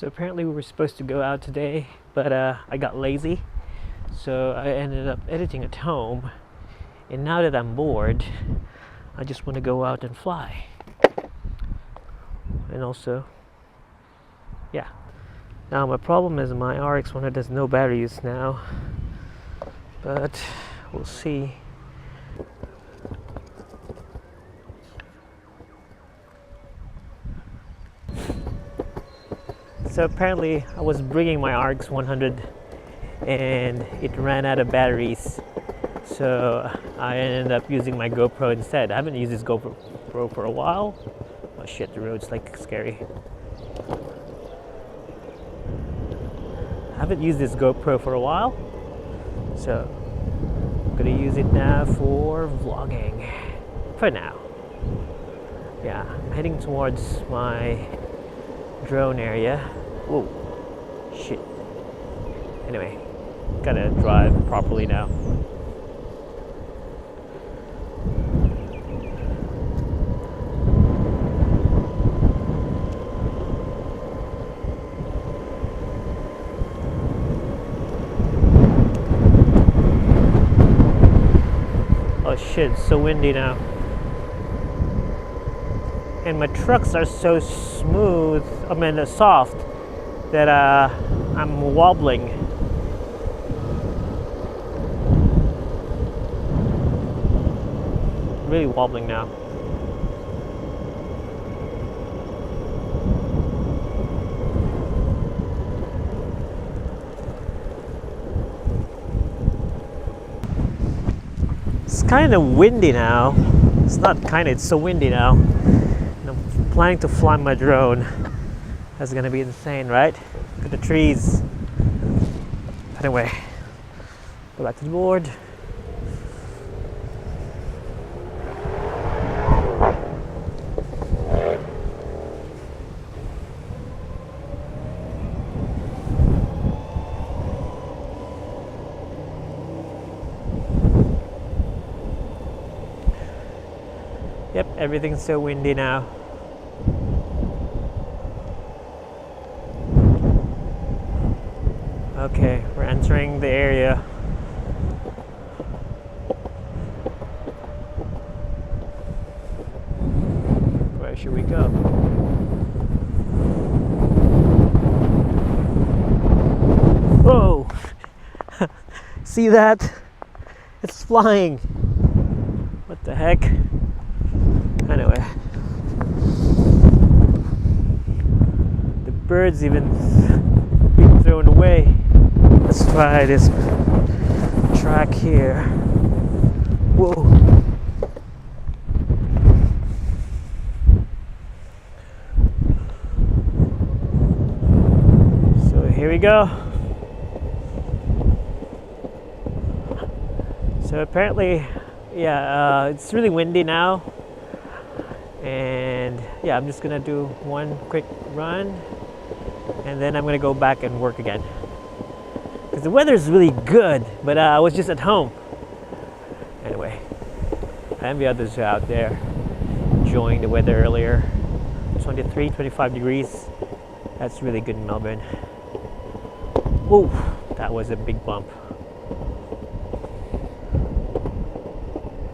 So apparently we were supposed to go out today, but I got lazy, so I ended up editing at home. And now that I'm bored, I just want to go out and fly. And also, yeah. Now my problem is my RX 100 has no batteries now, but we'll see. So apparently I was bringing my RX 100 and it ran out of batteries. So I ended up using my GoPro instead. I haven't used this GoPro for a while. Oh shit, the road's like scary. I haven't used this GoPro for a while. So I'm gonna use it now for vlogging. For now. Yeah, I'm heading towards my drone area. Whoa, shit. Anyway, gotta drive properly now. Oh shit, it's so windy now. And my trucks are so smooth, soft, that I'm wobbling. Really wobbling now. It's kind of windy now. It's not kind of, it's so windy now. And I'm planning to fly my drone. That's gonna be insane, right? Look at the trees. Anyway, go back to the board. Yep, everything's so windy now. Okay, we're entering the area. Where should we go? Whoa! See that? It's flying! What the heck? Anyway. The bird's even being thrown away. Let's try this track here. Whoa. So here we go. So apparently, yeah, it's really windy now. And yeah, I'm just gonna do one quick run and then I'm gonna go back and work again. Because the weather's really good, but I was just at home. Anyway, and the others are out there enjoying the weather earlier. 23, 25 degrees. That's really good in Melbourne. Whoa, that was a big bump.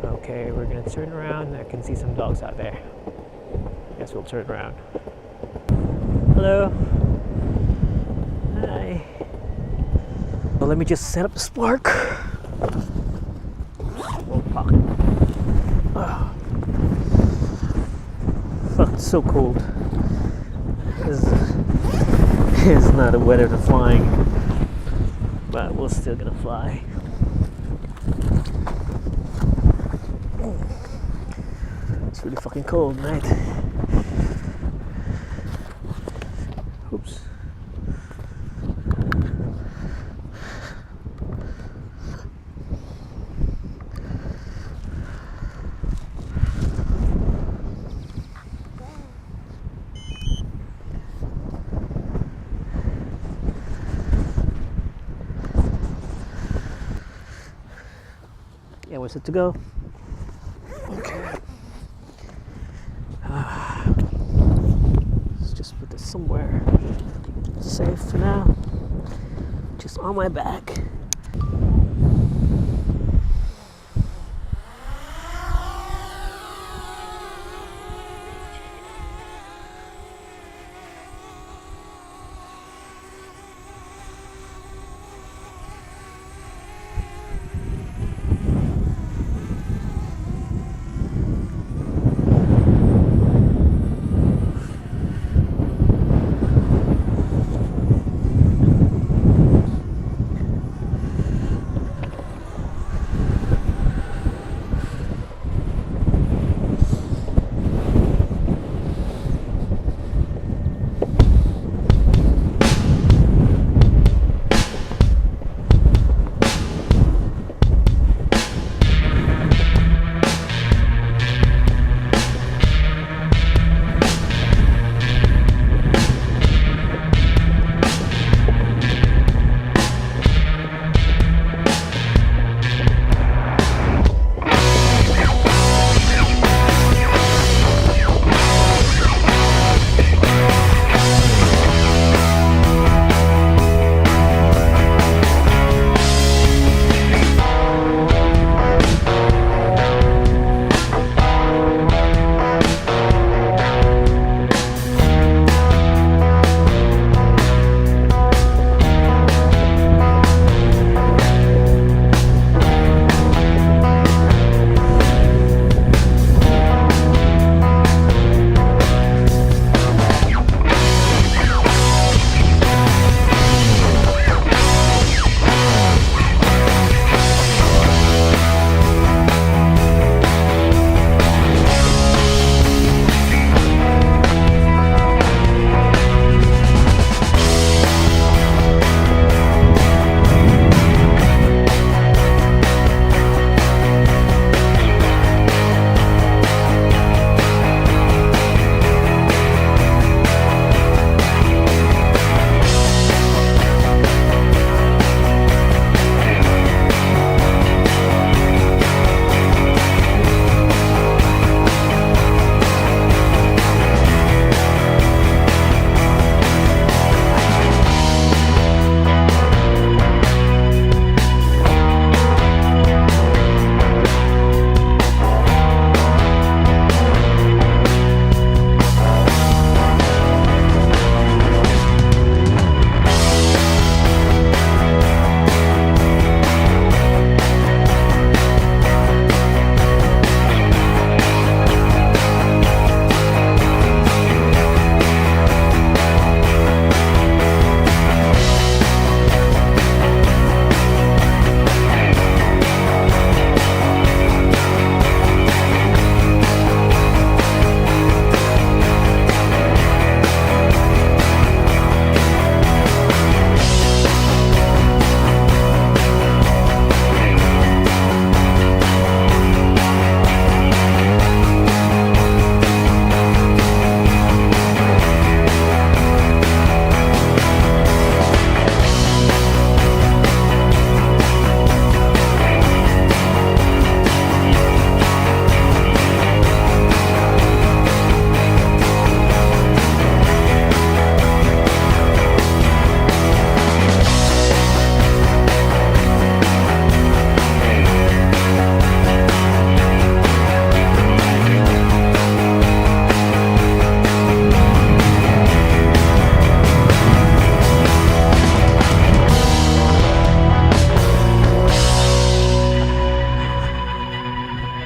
Okay, we're gonna turn around. I can see some dogs out there. Guess we'll turn around. Hello. Hi. Well, let me just set up the spark. Oh, fuck. Oh. Fuck, it's so cold. This is not a weather to flying, but we're still gonna fly. It's really fucking cold, right? Oops. Yeah, we're set to go. Okay. Let's just put this somewhere safe for now. Just on my back.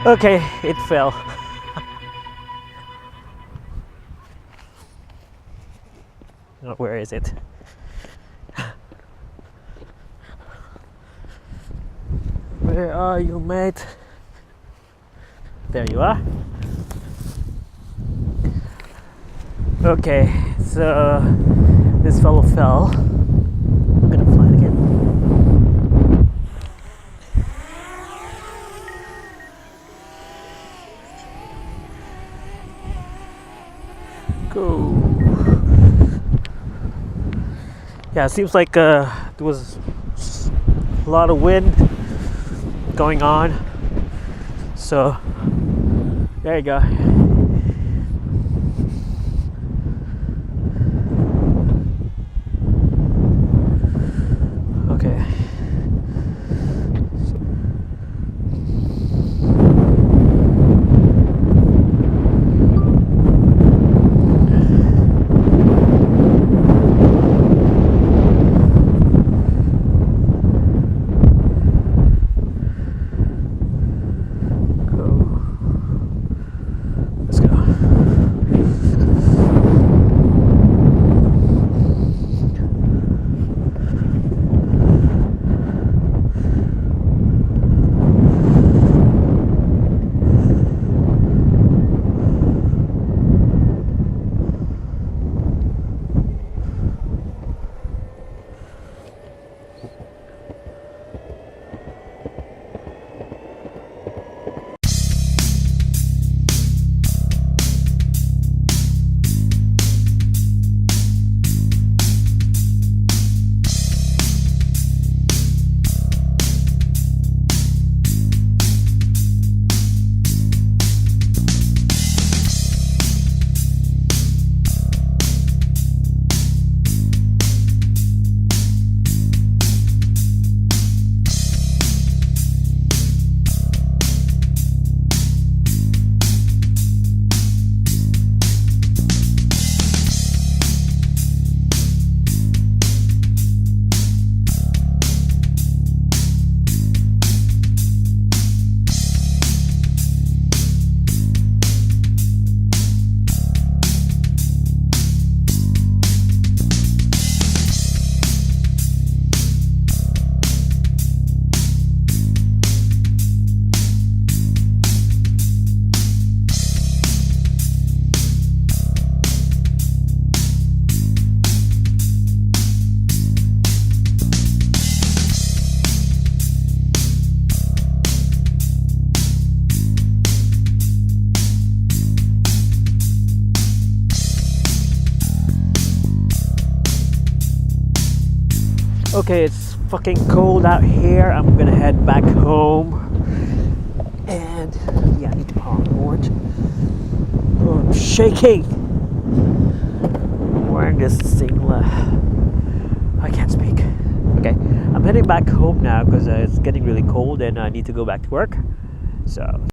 Okay, it fell. Oh, where is it? Where are you, mate? There you are. Okay, so this fellow fell. I'm gonna fly it again. Go. Yeah, it seems like there was a lot of wind going on. So there you go. Okay, it's fucking cold out here. I'm gonna head back home. And yeah, I need to power the orange. Oh, I'm shaking. I'm wearing this singlet. I can't speak. Okay, I'm heading back home now because it's getting really cold and I need to go back to work. So.